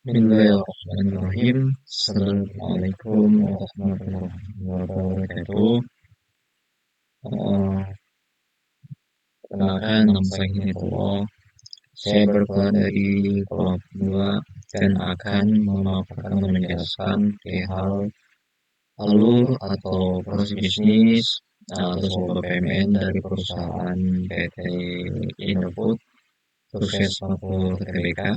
Bismillahirrahmanirrahim. Assalamualaikum warahmatullahi wabarakatuh. Eh, Perkenalkan, nama saya Hidayatullah. Saya berasal dari Kolom 2 dan akan memaparkan dan menjelaskan perihal alur atau proses bisnis atau sebuah PMN dari perusahaan PT Indofood, sukses Makmur Tbk,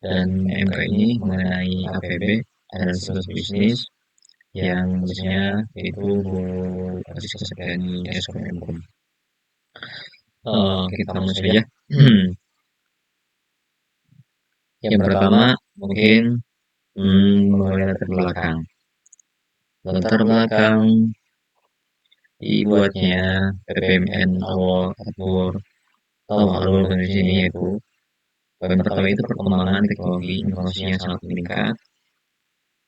dan MK ini mengenai APB, analisis bisnis, yang biasanya itu Aziz Kasdani SKM. Kita mulai saja. Yang pertama mungkin mulai latar belakang. Latar belakang dibuatnya PPMN awal atau alur di sini yaitu poin pertama itu perkembangan teknologi inovasi yang sangat meningkat.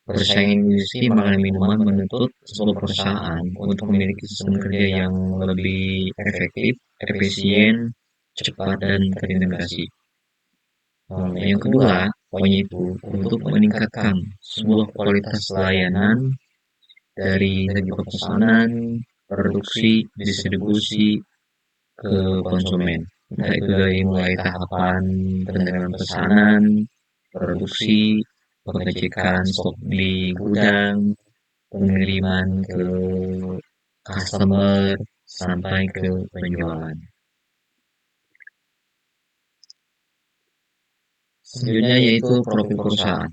Persaingan industri makanan minuman menuntut sebuah perusahaan untuk memiliki sistem kerja yang lebih efektif, efisien, cepat, dan terintegrasi. Yang kedua, poin itu untuk meningkatkan sebuah kualitas layanan dari segi pemesanan, produksi, distribusi ke konsumen. Nah, itu dari mulai tahapan penerimaan pesanan, produksi, pengecekan stok di gudang, pengiriman ke customer, sampai ke penjualan. Selanjutnya yaitu profil perusahaan.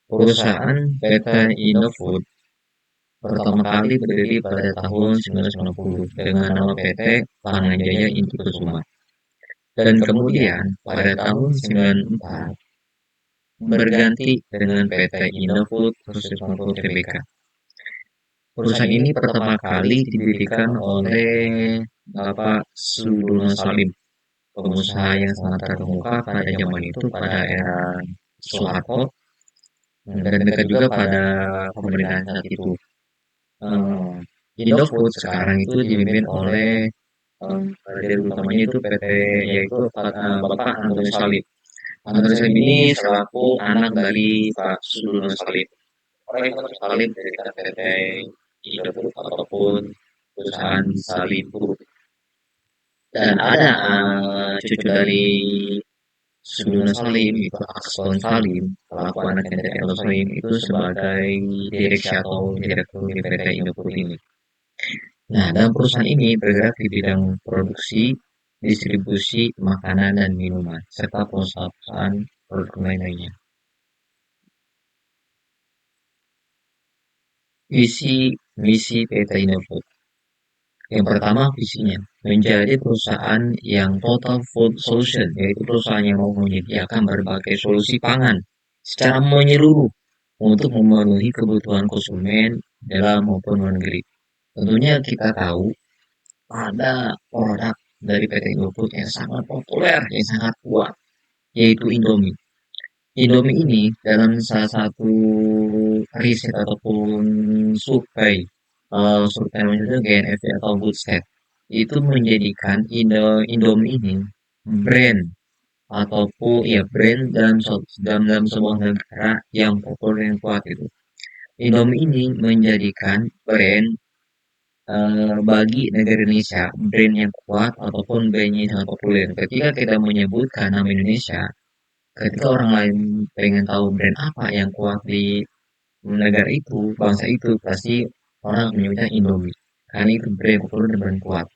Perusahaan PT Indofood pertama kali berdiri pada tahun 1990 dengan nama PT Pangan Jaya Inti Kusuma. Dan kemudian pada tahun 94 berganti dengan PT Indofood Khusus Makmur Tbk. Perusahaan ini pertama kali didirikan oleh Bapak Sudono Salim, pengusaha yang sangat terkemuka pada zaman itu, pada era Soeharto, dan dekat juga pada pemerintahan saat itu. Uh, Indofood sekarang itu dipimpin oleh dari utamanya itu PT, yaitu Bapak Antoni Salim. Antoni Salim ini selaku anak dari Pak Sudono Salim. Oleh Antoni Salim dari PT Indofood ataupun perusahaan Salim Group. Dan ada cucu dari Sudirman Salim, itu Akson Salim, pelaku anak dari Akson Salim itu sebagai direksi atau direktur di PT Indofood ini. Nah, dalam perusahaan ini bergerak di bidang produksi, distribusi makanan dan minuman, serta perusahaan produk lainnya. Visi misi PT Indofood. Yang pertama visinya, menjadi perusahaan yang total food solution, yaitu perusahaan yang mau menyediakan berbagai solusi pangan secara menyeluruh untuk memenuhi kebutuhan konsumen dalam maupun luar negeri. Tentunya kita tahu ada produk dari PT Indofood yang sangat populer, yang sangat kuat, yaitu Indomie. Indomie ini dalam salah satu riset ataupun survei, survei itu GNFV atau Goodstat, itu menjadikan Indomie ini brand ataupun ya brand dalam sebuah negara yang populer yang kuat itu. Indomie ini menjadikan brand bagi negara Indonesia brand yang kuat ataupun brand yang sangat populer. Ketika kita menyebutkan nama Indonesia, ketika orang lain pengen tahu brand apa yang kuat di negara itu, bangsa itu, pasti orang menyebutnya Indomie. Karena itu brand populer dan brand kuat.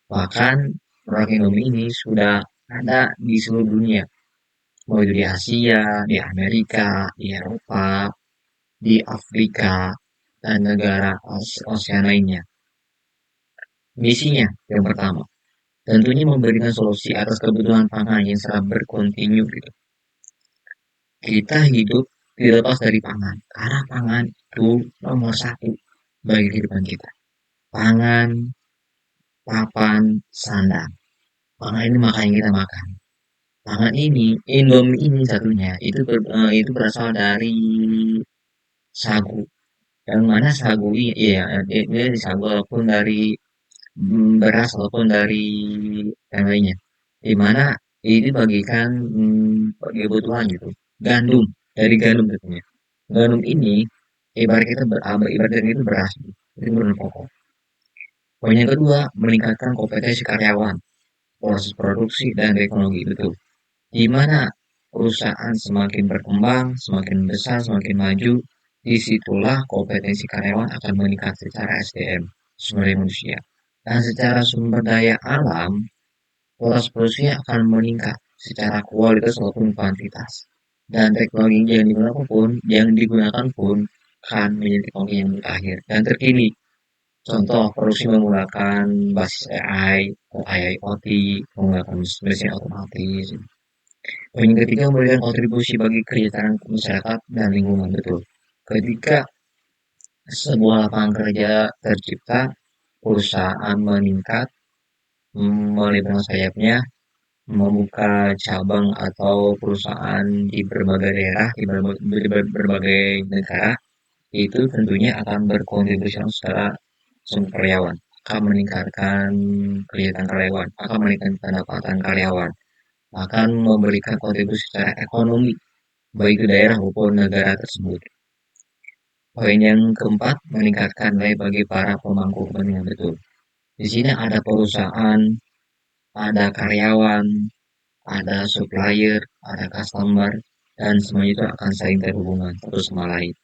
Bahkan produk Indomie ini sudah ada di seluruh dunia, mau itu di Asia, di Amerika, di Eropa, di Afrika, dan negara ASEAN lainnya. Misinya yang pertama, tentunya memberikan solusi atas kebutuhan pangan yang secara berkontinu gitu. Kita hidup tidak lepas dari pangan, karena pangan itu nomor satu bagi kehidupan kita. Pangan, papan, sandang. Pangan ini makanan kita makan. Pangan ini, Indomie ini satunya, itu berasal dari sagu. Yang mana sagu ini, ya, dia dari sagu ataupun dari beras ataupun dari yang lainnya. Di mana ini bagikan bagi kebutuhan gitu. Gandum, dari gandum tentunya. Gandum ini ibaratnya itu beras, gitu. Itu menurut pokok. Poin yang kedua, meningkatkan kompetensi karyawan, proses produksi dan teknologi betul. Di mana perusahaan semakin berkembang, semakin besar, semakin maju, disitulah kompetensi karyawan akan meningkat secara SDM, sumber daya manusia. Dan secara sumber daya alam, kualitas produksinya akan meningkat secara kualitas maupun kuantitas. Dan teknologi yang digunakan pun akan menjadi teknologi yang mutakhir dan terkini. Contoh, produksi menggunakan basis AI, atau IIoT, menggunakan mesin otomatis. Poin ketiga, memberikan kontribusi bagi kesejahteraan masyarakat dan lingkungan. Betul. Ketika sebuah lapangan kerja tercipta, perusahaan meningkat, melebarkan sayapnya, membuka cabang atau perusahaan di berbagai daerah, di berbagai negara, itu tentunya akan berkontribusi secara sumber karyawan, akan meningkatkan kegiatan karyawan, akan meningkatkan pendapatan karyawan, akan memberikan kontribusi secara ekonomi baik ke daerah maupun negara tersebut. Poin yang keempat, meningkatkan nilai bagi para pemangku kepentingan betul. Di sini ada perusahaan, ada karyawan, ada supplier, ada customer, dan semuanya itu akan saling terhubungan satu sama lain.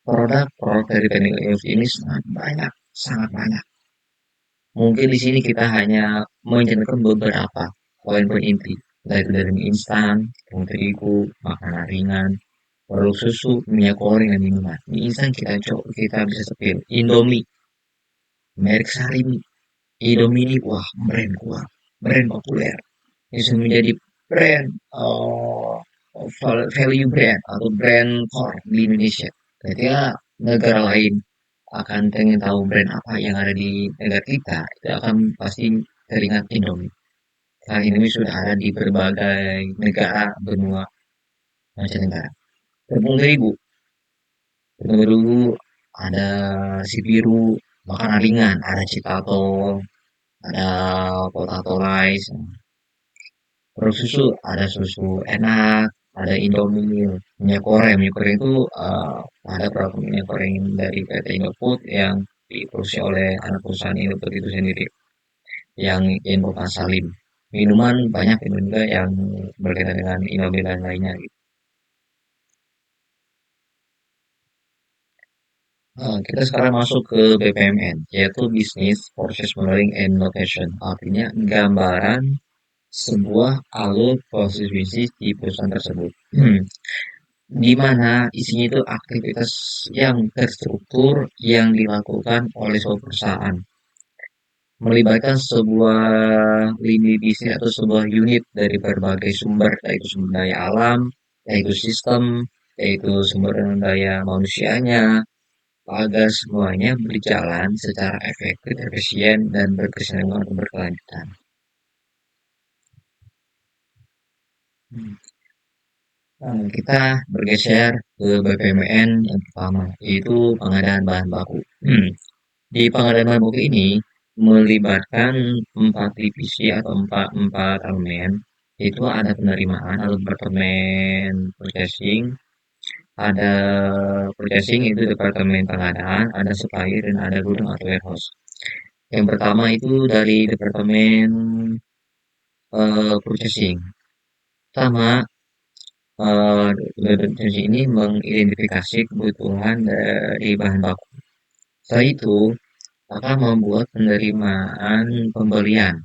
Produk dari teknik IoT ini sangat banyak. Mungkin di sini kita hanya mencantumkan beberapa poin-poin inti, yaitu dari mie instan, tepung terigu, makanan ringan, produk susu, minyak goreng, dan minuman. Mie instan kita bisa sepil. Indomie, merek Sarimi. Indomie ini wah brand populer. Bisa menjadi brand value brand atau brand core di Indonesia. Ketika negara lain akan pengen tahu brand apa yang ada di negara kita, itu akan pasti teringat Indomie. Karena Indomie sudah ada di berbagai negara benua mancanegara. Tepung terigu, tepung terigu ada si biru, makanan ringan, ada citato, ada potato rice, produk susu, ada susu enak, ada Indomie, minyak goreng itu ada produk minyak goreng dari PT Indofood yang diproduksi oleh anak perusahaan Indofood itu sendiri, yang Info Salim. Minuman banyak juga yang berkaitan dengan Indomie dan lainnya gitu. Kita sekarang masuk ke BPMN, yaitu Business Process Modeling and Notation. Artinya gambaran sebuah alur proses bisnis di perusahaan tersebut. Di mana isinya itu aktivitas yang terstruktur yang dilakukan oleh sebuah perusahaan, melibatkan sebuah lini bisnis atau sebuah unit dari berbagai sumber, yaitu sumber daya alam, yaitu sistem, yaitu sumber daya manusianya, agar semuanya berjalan secara efektif, efisien, dan berkesinambungan dan berkelanjutan. Kita bergeser ke BPMN yang pertama, yaitu pengadaan bahan baku. Di pengadaan bahan baku ini melibatkan 4 divisi atau empat elemen, yaitu ada penerimaan atau departemen purchasing, ada purchasing itu departemen pengadaan, ada supplier dan ada gudang atau warehouse. Yang pertama itu dari departemen purchasing. Pertama, dari ini mengidentifikasi kebutuhan dari bahan baku. Setelah itu akan membuat penerimaan pembelian.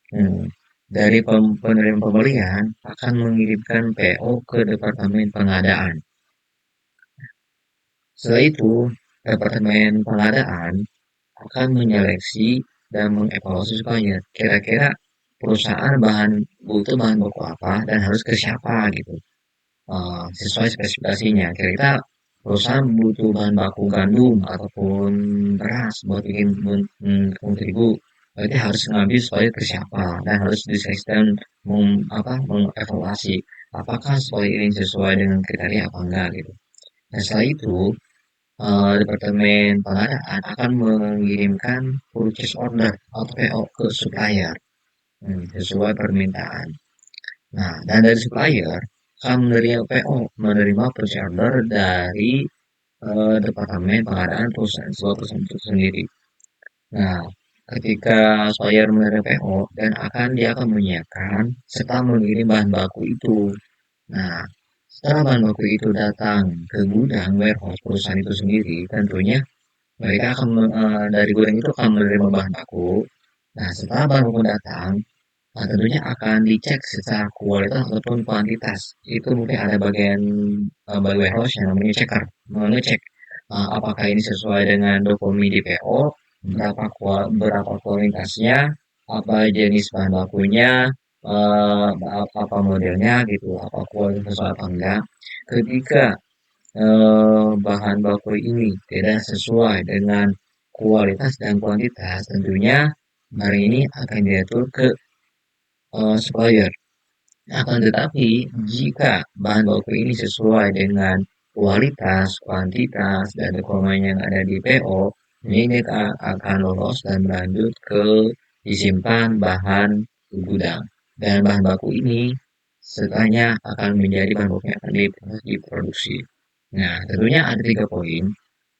Hmm. Dari penerimaan pembelian akan mengirimkan PO ke Departemen Pengadaan. Setelah itu, Departemen Pengadaan akan menyeleksi dan mengevaluasi supaya kira-kira perusahaan butuh bahan baku apa dan harus ke siapa gitu. Sesuai spesifikasinya. Kira-kira perusahaan butuh bahan baku gandum ataupun beras buat bikin tepung terigu. Berarti harus ngambil supaya ke siapa dan harus diseleksikan mengevaluasi apakah supaya ini sesuai dengan kriteria apa enggak gitu. Dan setelah itu Departemen Pengadaan akan mengirimkan purchase order atau PO ke supplier, sesuai permintaan. Nah, dan dari supplier akan menerima PO, menerima purchase order dari Departemen Pengadaan perusahaan sebuah perusahaan itu sendiri. Nah, ketika supplier menerima PO dan dia akan menyiapkan serta mengirim bahan baku itu. Nah, setelah bahan baku itu datang ke gudang warehouse perusahaan itu sendiri, tentunya mereka akan dari gudang itu akan menerima bahan baku. Nah, setelah bahan baku datang, tentunya akan dicek secara kualitas ataupun kuantitas. Itu mungkin ada bagian warehouse yang namanya checker, mengecek apakah ini sesuai dengan dokumen di PO, berapa kualitasnya, apa jenis bahan bakunya, apa modelnya gitu, apa kualitas apa enggak. Ketika bahan baku ini tidak sesuai dengan kualitas dan kuantitas, tentunya barang ini akan diatur ke supplier. Akan tetapi, jika bahan baku ini sesuai dengan kualitas, kuantitas, dan dokumen yang ada di PO, ini akan lolos dan berlanjut ke disimpan bahan di gudang. Dan bahan baku ini setelahnya akan menjadi bahan baku yang akan diproduksi. Nah, tentunya ada 3 poin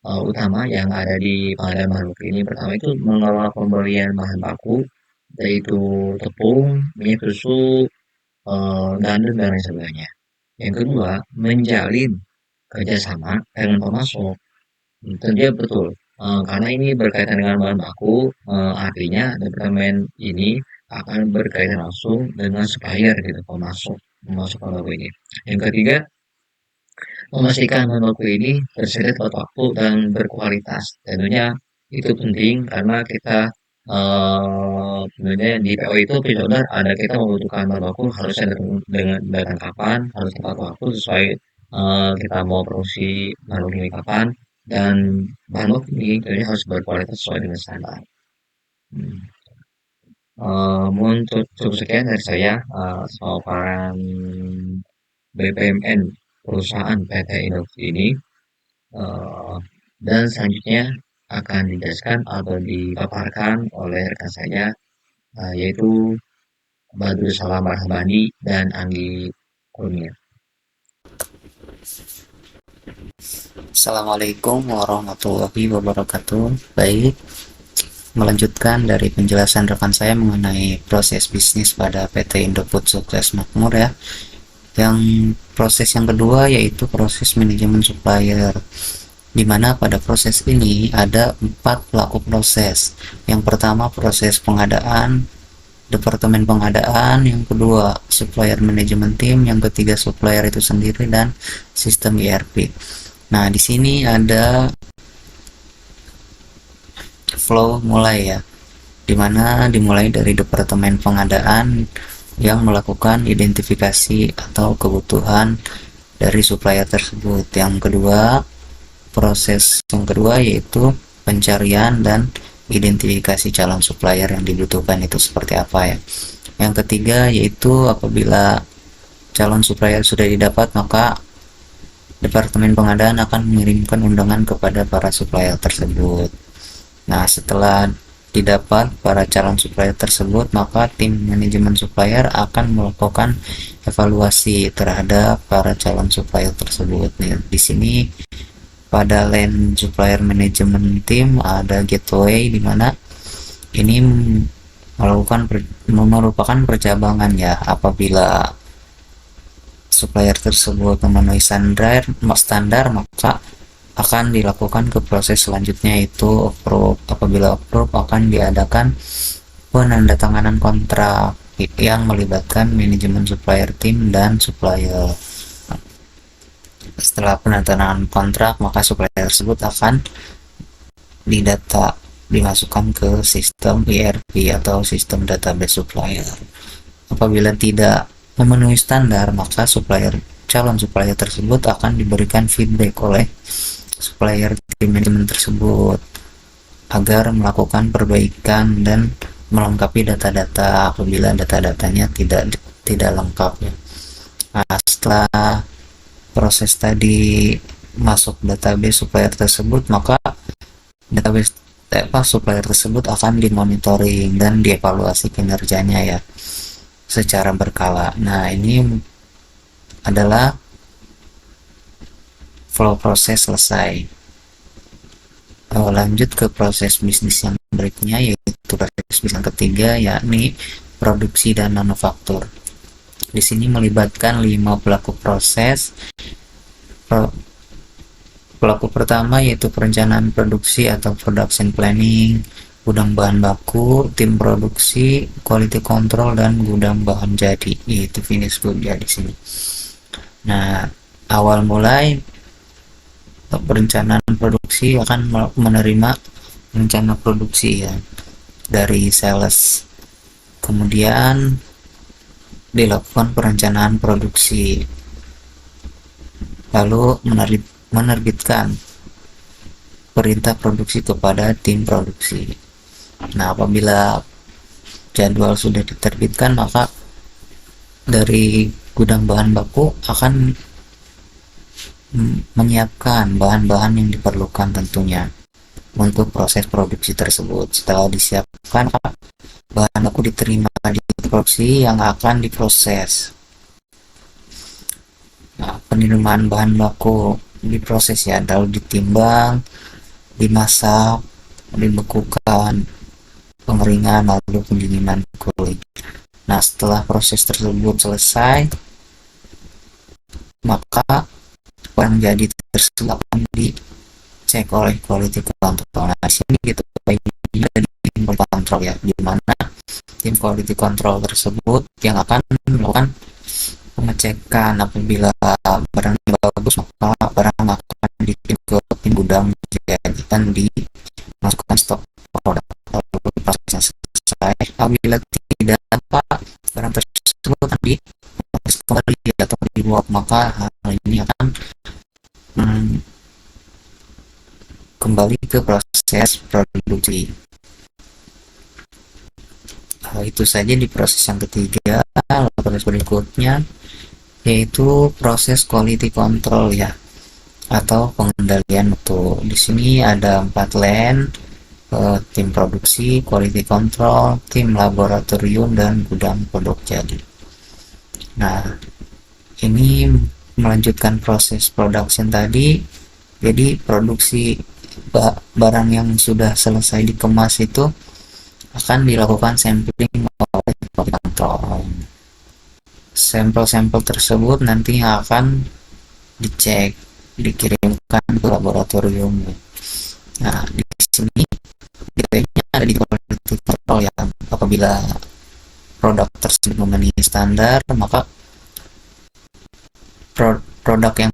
utama yang ada di pengadaan bahan baku ini. Pertama itu mengelola pembelian bahan baku, yaitu tepung, minyak susu, gandum dan lain sebagainya. Yang kedua, menjalin kerjasama dengan pemasok. Tentunya betul, karena ini berkaitan dengan bahan baku, artinya departemen ini akan berkaitan langsung dengan supplier gitu, pemasok bahan baku ini. Yang ketiga, memastikan bahan baku ini tersedia tepat waktu dan berkualitas. Tentunya itu penting karena kita tentunya di PO itu pre-order ada kita membutuhkan bahan baku harusnya datang kapan, harus tepat waktu sesuai kita mau produksi bahan baku ini kapan dan bahan baku ini tentunya harus berkualitas sesuai dengan standar. Hmm. Mungkin cukup sekian dari saya soal BPMN perusahaan PT Indofood ini. Eh, dan selanjutnya akan dijelaskan atau dipaparkan oleh rekan saya, yaitu Badrul Salam Rahbani dan Anggi Kurnia. Assalamualaikum warahmatullahi wabarakatuh. Baik, melanjutkan dari penjelasan rekan saya mengenai proses bisnis pada PT Indofood Sukses Makmur ya. Yang proses yang kedua yaitu proses manajemen supplier, di mana pada proses ini ada 4 pelaku proses. Yang pertama proses pengadaan, departemen pengadaan, yang kedua supplier manajemen tim, yang ketiga supplier itu sendiri, dan sistem ERP. Nah, di sini ada flow mulai ya, dimana dimulai dari departemen pengadaan yang melakukan identifikasi atau kebutuhan dari supplier tersebut. Proses yang kedua yaitu pencarian dan identifikasi calon supplier yang dibutuhkan itu seperti apa ya. Yang ketiga yaitu apabila calon supplier sudah didapat, maka departemen pengadaan akan mengirimkan undangan kepada para supplier tersebut. Nah, setelah didapat para calon supplier tersebut, maka tim manajemen supplier akan melakukan evaluasi terhadap para calon supplier tersebut. Nih, di sini pada line supplier manajemen tim ada gateway, di mana ini merupakan percabangan ya. Apabila supplier tersebut memenuhi standar, maka akan dilakukan ke proses selanjutnya, yaitu approve. Apabila approve, akan diadakan penandatanganan kontrak yang melibatkan manajemen supplier tim dan supplier. Setelah penandatanganan kontrak, maka supplier tersebut akan dimasukkan ke sistem ERP atau sistem database supplier. Apabila tidak memenuhi standar, maka calon supplier tersebut akan diberikan feedback oleh supplier tim manajemen tersebut agar melakukan perbaikan dan melengkapi data-data apabila data-datanya tidak lengkap ya. Nah, setelah proses tadi masuk database supplier tersebut, maka database supplier tersebut akan dimonitoring dan dievaluasi kinerjanya ya secara berkala. Nah, ini adalah flow proses selesai. Lanjut ke proses bisnis yang berikutnya, yaitu proses bisnis yang ketiga, yakni produksi dan manufaktur. Di sini melibatkan 5 pelaku proses. Pelaku pertama yaitu perencanaan produksi atau production planning, gudang bahan baku, tim produksi, quality control, dan gudang bahan jadi, yaitu finish good ya di sini. Nah, awal mulai perencanaan produksi akan menerima rencana produksi ya dari sales, kemudian dilakukan perencanaan produksi, lalu menerbitkan perintah produksi kepada tim produksi. Nah, apabila jadwal sudah diterbitkan, maka dari gudang bahan baku akan menyiapkan bahan-bahan yang diperlukan tentunya untuk proses produksi tersebut. Setelah disiapkan, bahan baku diterima di produksi yang akan diproses. Nah, penerimaan bahan baku diproses ya, lalu ditimbang, dimasak, dibekukan, pengeringan, lalu pendinginan cooling. Nah, setelah proses tersebut selesai, maka yang jadi tersebut akan dicek oleh quality control. Nah, di sini kita jadi tim control ya, di mana tim quality control tersebut yang akan melakukan pengecekan. Apabila barang bagus, maka barang akan dikirim ke tim gudang dan dimasukkan stok produk. Lalu prosesnya selesai, apabila tidak dapat barang tersebut akan diproses kembali atau dibuat, maka hal ini akan kembali ke proses produksi. Itu saja di proses yang ketiga. Proses berikutnya yaitu proses quality control ya, atau pengendalian mutu. Di sini ada 4 lane, tim produksi, quality control, tim laboratorium, dan gudang produk jadi. Nah, ini melanjutkan proses production tadi. Jadi produksi barang yang sudah selesai dikemas itu akan dilakukan sampling oleh quality control. Sampel-sampel tersebut nantinya akan dicek, dikirimkan ke laboratorium. Nah, di sini detailnya ada di quality control ya. Apabila produk tersebut memenuhi standar, maka produk yang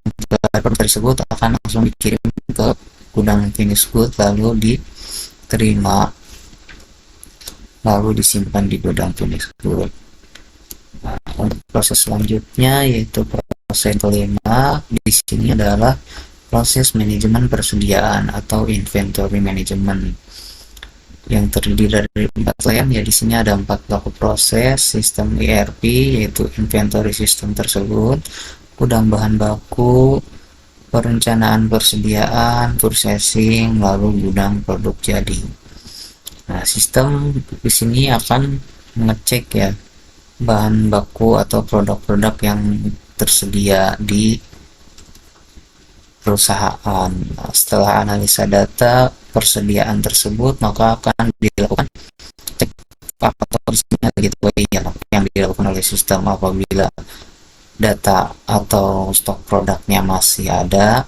tersebut akan langsung dikirim ke gudang finish good, lalu diterima, lalu disimpan di gudang finish good. Nah, untuk proses selanjutnya yaitu proses kelima, di sini adalah proses manajemen persediaan atau inventory management yang terdiri dari 4 layer ya. Di sini ada 4 pelaku proses sistem ERP, yaitu inventory system tersebut, gudang bahan baku, perencanaan persediaan, processing, lalu gudang produk jadi. Nah, sistem di sini akan mengecek ya bahan baku atau produk-produk yang tersedia di perusahaan. Nah, setelah analisa data persediaan tersebut, maka akan dilakukan cek atau disini gateway yang dilakukan oleh sistem. Apabila data atau stok produknya masih ada,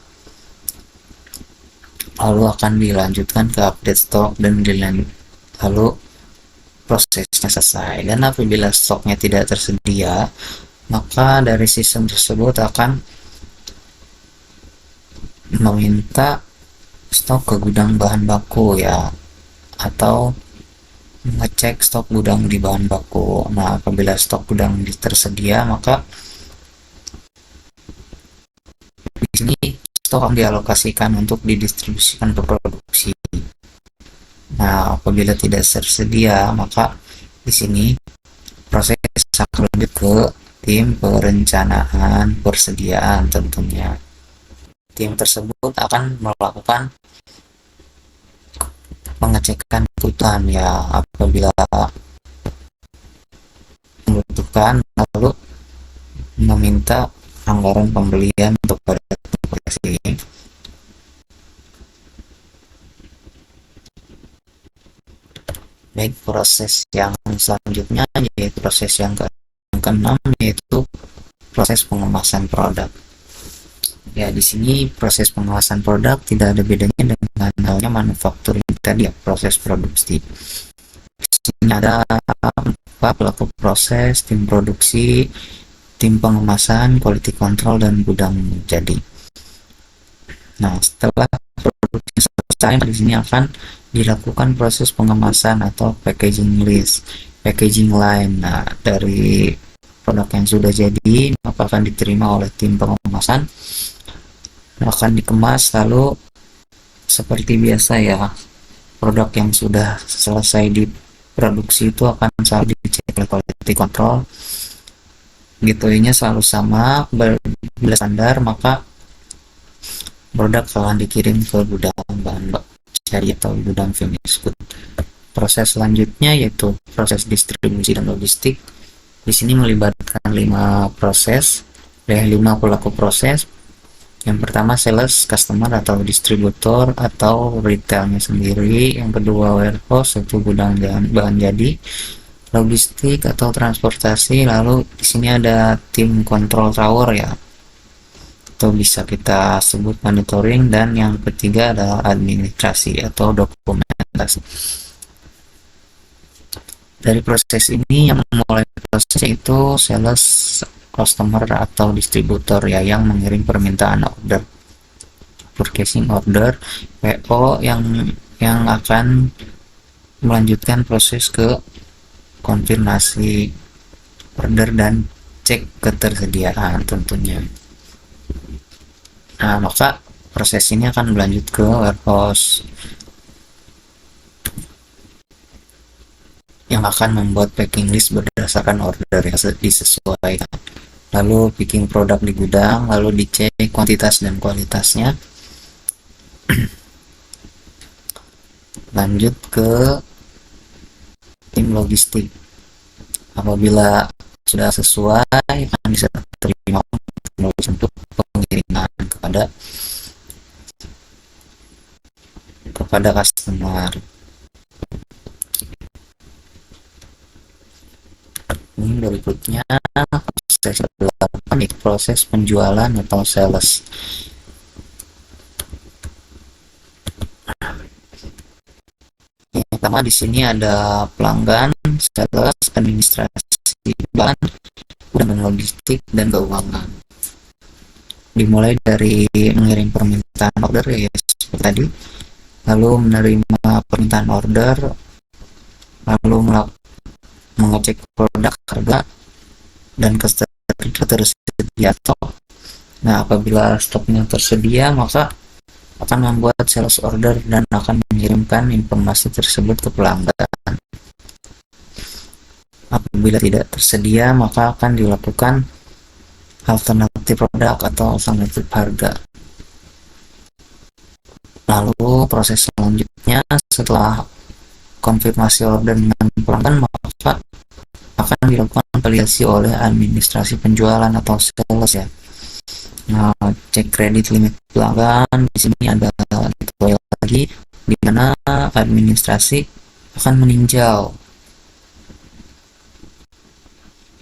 lalu akan dilanjutkan ke update stok dan lalu prosesnya selesai. Dan apabila stoknya tidak tersedia, maka dari sistem tersebut akan meminta stok ke gudang bahan baku ya, atau ngecek stok gudang di bahan baku. Nah, apabila stok gudang tersedia, maka di sini stok akan dialokasikan untuk didistribusikan ke produksi. Nah, apabila tidak tersedia, maka di sini proses akan lanjut ke tim perencanaan persediaan tentunya. tim tersebut akan melakukan pengecekan kebutuhan ya apabila membutuhkan, lalu meminta anggaran pembelian untuk pada operasi. Baik, proses yang selanjutnya yaitu proses yang keenam, yaitu proses pengemasan produk. Ya, di sini proses pengemasan produk tidak ada bedanya dengan halnya manufacturing tadi ya, proses produksi. Di sini ada pelaku proses, tim produksi, tim pengemasan, quality control, dan gudang jadi. Nah, setelah produksi selesai, di sini akan dilakukan proses pengemasan atau packaging list, packaging line. Nah, dari produk yang sudah jadi maka akan diterima oleh tim pengemasan, akan dikemas, lalu seperti biasa ya, produk yang sudah selesai diproduksi itu akan selalu dicek oleh quality control. Gitunya selalu sama, bila standar maka produk akan dikirim ke gudang bahan jadi atau gudang finished good. Proses selanjutnya yaitu proses distribusi dan logistik. Di sini melibatkan 5 proses, 5 pelaku proses. Yang pertama sales, customer atau distributor atau retailnya sendiri. Yang kedua warehouse atau gudang bahan jadi, logistik atau transportasi. Lalu di sini ada tim control tower ya, atau bisa kita sebut monitoring, dan yang ketiga adalah administrasi atau dokumentasi. Dari proses ini yang memulai proses itu sales, customer atau distributor ya, yang mengirim permintaan order, purchasing order, PO, yang akan melanjutkan proses ke konfirmasi order dan cek ketersediaan tentunya. Nah, maka proses ini akan berlanjut ke warehouse yang akan membuat packing list berdasarkan order yang disesuaikan. Lalu picking produk di gudang, lalu dicek kuantitas dan kualitasnya. Lanjut ke tim logistik. Apabila sudah sesuai, akan bisa terima untuk pengiriman kepada customer. Ini berikutnya proses ke-8 yaitu proses penjualan atau sales. Yang pertama di sini ada pelanggan, sales, administrasi bahan, dan logistik dan keuangan. Dimulai dari mengirim permintaan order ya seperti tadi, lalu menerima permintaan order, lalu mengecek produk, harga, dan ketersediaan stok. Nah, apabila stoknya tersedia maka akan membuat sales order dan akan mengirimkan informasi tersebut ke pelanggan. Apabila tidak tersedia maka akan dilakukan alternatif produk atau alternatif harga. Lalu proses selanjutnya setelah konfirmasi order dengan pelanggan maka akan dilakukan validasi oleh administrasi penjualan atau sales ya. Nah, cek kredit limit pelanggan. Di sini ada detail lagi di mana administrasi akan meninjau.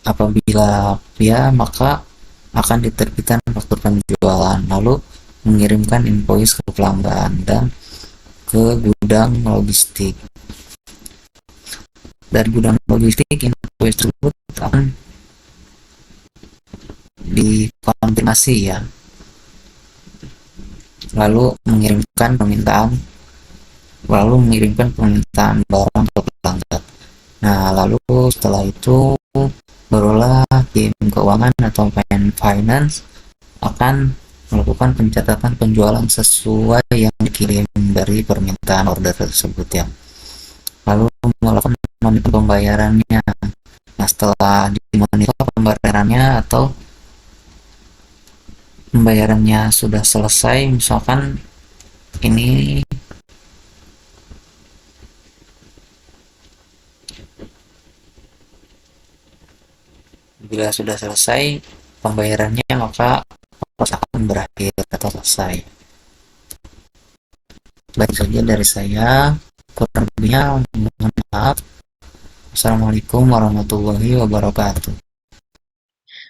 Apabila ya maka akan diterbitkan faktur penjualan, lalu mengirimkan invoice ke pelanggan dan ke gudang logistik. Dari gudang logistik invoice tersebut akan dikonfirmasi ya, lalu mengirimkan permintaan barang ke pelanggan. Nah, lalu setelah itu barulah tim keuangan atau finance akan melakukan pencatatan penjualan sesuai yang dikirim dari permintaan order tersebut ya, lalu melakukan monitor pembayarannya. Nah, setelah dimonitor pembayarannya atau pembayarannya sudah selesai, misalkan ini bila sudah selesai pembayarannya, maka perusahaan berakhir atau selesai. Baik saja dari saya, kurang lebihnya mohon maaf. Assalamualaikum warahmatullahi wabarakatuh.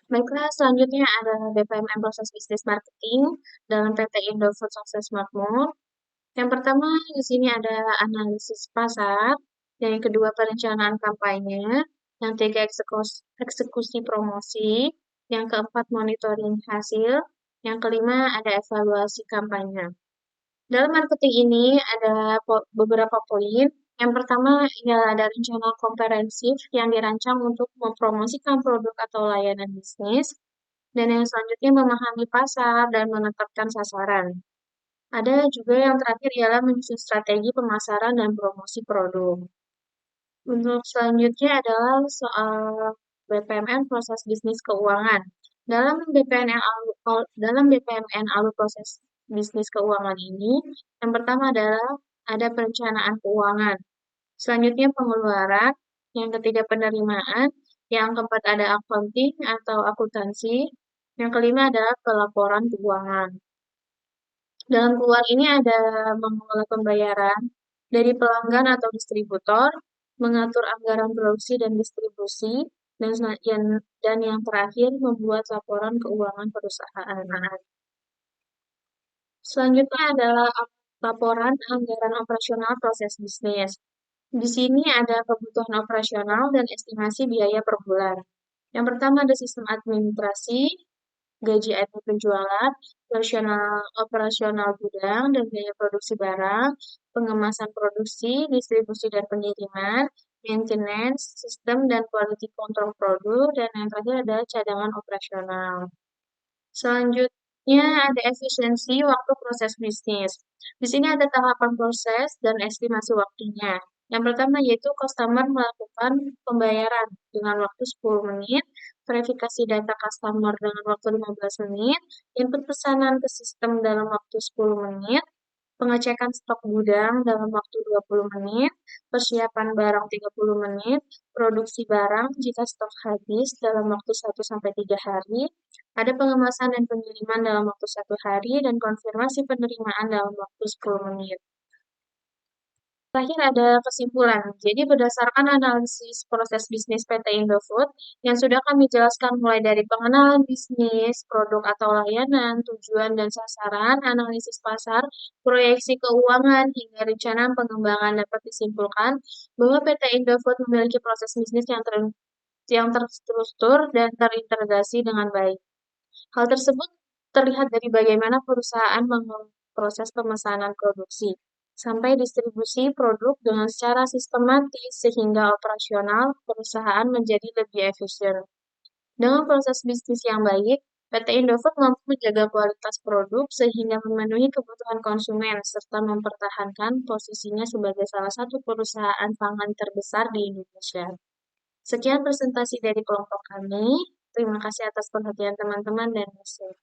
Baiklah, selanjutnya ada BPMN Proses Bisnis Marketing dalam PT Indofood Success Makmur. Yang pertama, di sini ada analisis pasar. Yang kedua, perencanaan kampanye. Yang tiga, eksekusi promosi. Yang keempat, monitoring hasil. Yang kelima, ada evaluasi kampanye. Dalam marketing ini ada beberapa poin. Yang pertama ialah ada rencana komprehensif yang dirancang untuk mempromosikan produk atau layanan bisnis. Dan yang selanjutnya memahami pasar dan menetapkan sasaran. Ada juga yang terakhir ialah menyusun strategi pemasaran dan promosi produk. Untuk selanjutnya adalah soal BPMN proses bisnis keuangan. Dalam BPMN alur proses bisnis keuangan ini, yang pertama adalah ada perencanaan keuangan. Selanjutnya pengeluaran, yang ketiga penerimaan, yang keempat ada accounting atau akuntansi, yang kelima adalah pelaporan keuangan. Dalam keuangan ini ada mengelola pembayaran dari pelanggan atau distributor, mengatur anggaran produksi dan distribusi, dan yang terakhir membuat laporan keuangan perusahaan. Selanjutnya adalah laporan anggaran operasional proses bisnis. Di sini ada kebutuhan operasional dan estimasi biaya per bulan. Yang pertama ada sistem administrasi, gaji admin penjualan, operasional gudang dan biaya produksi barang, pengemasan produksi, distribusi dan pengiriman, maintenance, sistem dan quality control produk, dan yang terakhir ada cadangan operasional. Selanjutnya ada efisiensi waktu proses bisnis. Di sini ada tahapan proses dan estimasi waktunya. Yang pertama yaitu customer melakukan pembayaran dengan waktu 10 menit, verifikasi data customer dengan waktu 15 menit, input pesanan ke sistem dalam waktu 10 menit, pengecekan stok gudang dalam waktu 20 menit, persiapan barang 30 menit, produksi barang jika stok habis dalam waktu 1-3 hari, ada pengemasan dan pengiriman dalam waktu 1 hari, dan konfirmasi penerimaan dalam waktu 10 menit. Terakhir ada kesimpulan. Jadi berdasarkan analisis proses bisnis PT Indofood yang sudah kami jelaskan mulai dari pengenalan bisnis, produk atau layanan, tujuan dan sasaran, analisis pasar, proyeksi keuangan, hingga rencana pengembangan, dapat disimpulkan bahwa PT Indofood memiliki proses bisnis yang terstruktur dan terintegrasi dengan baik. Hal tersebut terlihat dari bagaimana perusahaan memproses pemesanan produksi sampai distribusi produk dengan secara sistematis sehingga operasional perusahaan menjadi lebih efisien. Dengan proses bisnis yang baik, PT Indofood mampu menjaga kualitas produk sehingga memenuhi kebutuhan konsumen serta mempertahankan posisinya sebagai salah satu perusahaan pangan terbesar di Indonesia. Sekian presentasi dari kelompok kami. Terima kasih atas perhatian teman-teman dan hasil.